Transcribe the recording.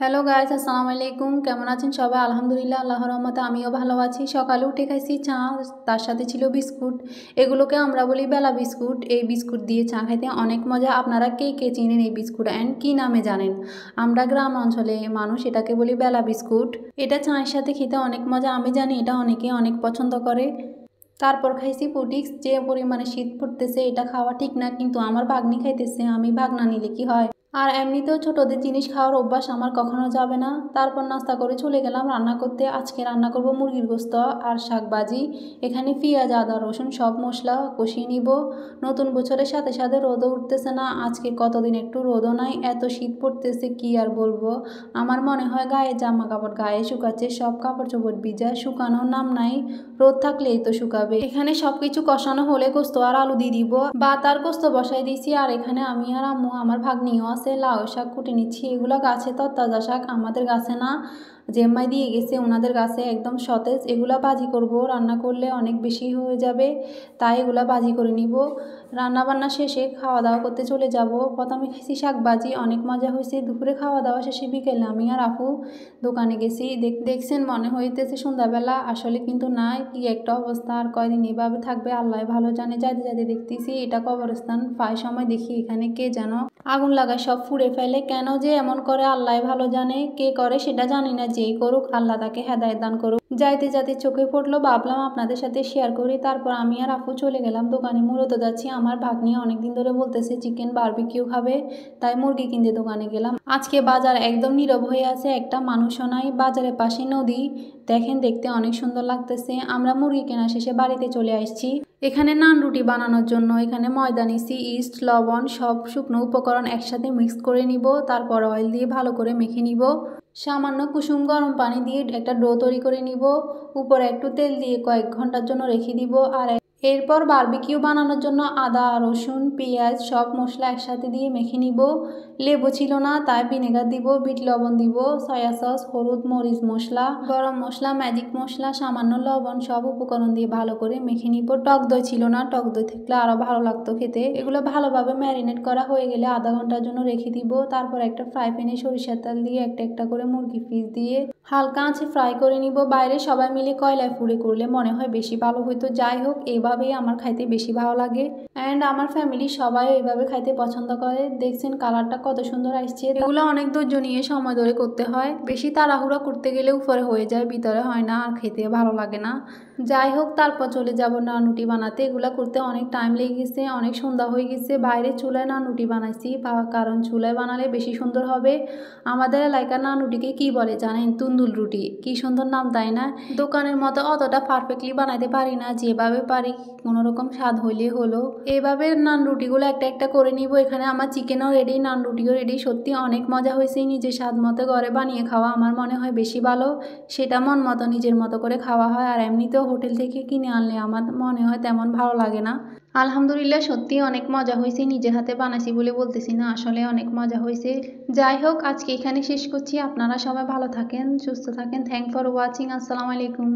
Hello guys, আসসালামু আলাইকুম। কেমন আছেন সবাই? আলহামদুলিল্লাহ, আল্লাহর রহমতে আমিও ভালো আছি। সকালে উঠে খাইছি চা, তার সাথে ছিল বিস্কুট। এগুলোকে আমরা বলি বেলা বিস্কুট। এই বিস্কুট দিয়ে চা খাইতে অনেক মজা। আপনারা কে কে চিনেন এই বিস্কুট অ্যান্ড কী নামে জানেন? আমরা গ্রাম অঞ্চলে মানুষ, এটাকে বলি বেলা বিস্কুট। এটা চায়ের সাথে খেতে অনেক মজা। আমি জানি এটা অনেকে অনেক পছন্দ করে। তারপর খাইছি পুটিক্স। যে পরিমাণে শীত পড়তেছে এটা খাওয়া ঠিক না, কিন্তু আমার ভাগ্নি খাইতেছে, আমি ভাগনা নিলে কি হয়? আর এমনিতেও ছোটদের জিনিস খাওয়ার অভ্যাস আমার কখনো যাবে না। তারপর নাস্তা করে চলে গেলাম রান্না করতে। আজকে রান্না করব মুরগির গোস্ত আর শাকভাজি। এখানে পেঁয়াজ, আদা, রসুন সব মশলা কষিয়ে নিব। নতুন বছরের সাথে সাথে রোদও উঠতেছে না। আজকে কতদিন একটু রোদও নাই, এত শীত পড়তেছে কি আর বলবো। আমার মনে হয় গায়ে জামা কাপড় গায়ে শুকাচ্ছে, সব কাপড় চোপড় ভিজা, শুকানোর নাম নাই। রোদ থাকলেই তো শুকাবে। এখানে সবকিছু কষানো হলে গোস্ত আর আলু দিয়ে দিব। ভাত আর গোস্ত বসাই দিয়েছি। আর এখানে আমি আর আম্মু, আমার ভাগ্নিও আছে, লাউ শাক কুটে নিচ্ছি। এগুলো গাছে তরতাজা শাক, আমাদের গাছে না। জেম্মাই দিয়ে গেছে ওনাদের গাছে, একদম সতেজ। এগুলা ভাজি করব, রান্না করলে অনেক বেশি হয়ে যাবে, তাই এগুলা ভাজি করে নিব। রান্না বান্না শেষে খাওয়া দাওয়া করতে চলে যাব। প্রথমে খাইছি শাক ভাজি, অনেক মজা হয়েছে। দুপুরে খাওয়া দাওয়া শেষে বিকেলে আমি আর আপু দোকানে গেছি। দেখছেন মনে হইতেছে সন্ধ্যাবেলা, আসলে কিন্তু না। কি একটা অবস্থা, আর কয়দিন এভাবে থাকবে আল্লাহ ভালো জানে। যাইতে যাইতে দেখতেছি এটা কবরস্থান। প্রায় সময় দেখি এখানে কে যেন আগুন লাগায় সব ফুঁড়ে ফেলে। কেন যে এমন করে আল্লাহ ভালো জানে। কে করে সেটা জানি না, যেই করুক আল্লাহ তাকে হেদায়েত দান করুক। যাইতে যাতে চোখে পড়লো, ভাবলাম আপনাদের সাথে শেয়ার করি। তারপর আমি আর আপু চলে গেলাম দোকানে। মূলত যাচ্ছি, আমার ভাগ্নি অনেকদিন ধরে বলতেছে চিকেন বারবিকিউ খাবে, তাই মুরগি কিনতে দোকানে গেলাম। আজকে বাজার একদম নীরব হয়ে আছে, একটা মানুষও নাই। বাজারের পাশে নদী, দেখেন দেখতে অনেক সুন্দর লাগতেছে। আমরা মুরগি কেনা শেষে বাড়িতে চলে আসছি। এখানে নান রুটি বানানোর জন্য এখানে ময়দা নিছি, ইস্ট, লবণ, সব শুকনো উপকরণ একসাথে মিক্স করে নিব। তারপর অয়েল দিয়ে ভালো করে মেখে নিব। সামান্য কুসুম গরম পানি দিয়ে একটা ডো তৈরি করে নিব। উপরে একটু তেল দিয়ে কয়েক ঘন্টার জন্য রেখে দিব। আর এরপর বারবিকিউ বানানোর জন্য আদা, রসুন, পেঁয়াজ সব মশলা একসাথে দিয়ে মেখে নিব। লেবু ছিল না, তাই ভিনেগার দিব, বিট লবণ দিব, সয়া সস, হলুদ, মরিচ মশলা, গরম মশলা, ম্যাজিক মশলা, সামান্য লবণ, সব উপকরণ দিয়ে ভালো করে মেখে নিব। টক দই ছিল না, টক দই থাকলে আরও ভালো লাগতো খেতে। এগুলো ভালোভাবে ম্যারিনেট করা হয়ে গেলে আধা ঘন্টার জন্য রেখে দিব। তারপর একটা ফ্রাই প্যানে সরিষার তেল দিয়ে একটা একটা করে মুরগি পিস দিয়ে হালকা আঁচে ফ্রাই করে নিব। বাইরে সবাই মিলে কয়লায় পুড়ে করলে মনে হয় বেশি ভালো হইতো। যাই হোক, এইভাবেই আমার খাইতে বেশি ভালো লাগে। অ্যান্ড আমার ফ্যামিলি সবাই এইভাবে খাইতে পছন্দ করে। দেখছেন কালারটা কত সুন্দর আসছে। এগুলো অনেক ধৈর্য নিয়ে সময় ধরে করতে হয়। বেশি তাড়াহুড়া করতে গেলে উপরে হয়ে যায়, ভিতরে হয় না, আর খেতে ভালো লাগে না। যাই হোক, তারপর চলে যাব নান রুটি বানাতে। এগুলো করতে অনেক টাইম লেগে গেছে, অনেক সন্ধ্যা হয়ে গেছে। বাইরে চুলায় নান রুটি বানাইছি, কারণ চুলায় বানালে বেশি সুন্দর হবে। আমাদের এলাকার নান রুটিকে কি বলে জানেন? তুন্দুল রুটি। কি সুন্দর নাম, তাই না? দোকানের মতো অতটা পারফেক্টলি বানাইতে পারি না, যেভাবে পারি কোনোরকম স্বাদ হইলে হলো। এইভাবে নান রুটিগুলো একটা একটা করে নিব। এখানে আমার চিকেনও রেডি, নান রুটিও রেডি। সত্যি অনেক মজা হয়েছে। নিজের স্বাদ মতো ঘরে বানিয়ে খাওয়া আমার মনে হয় বেশি ভালো। সেটা মন মতো নিজের মতো করে খাওয়া হয়। আর এমনিতেও হোটেল থেকে কিনে আনলে আমার মনে হয় তেমন ভালো লাগে না। আলহামদুলিল্লাহ, সত্যি অনেক মজা হয়েছে। নিজের হাতে বানাইছি বলে বলতেছি না, আসলে অনেক মজা হয়েছে। যাই হোক, আজকে এখানে শেষ করছি। আপনারা সবাই ভালো থাকেন, সুস্থ থাকেন। Thank for watching. আসসালামু আলাইকুম।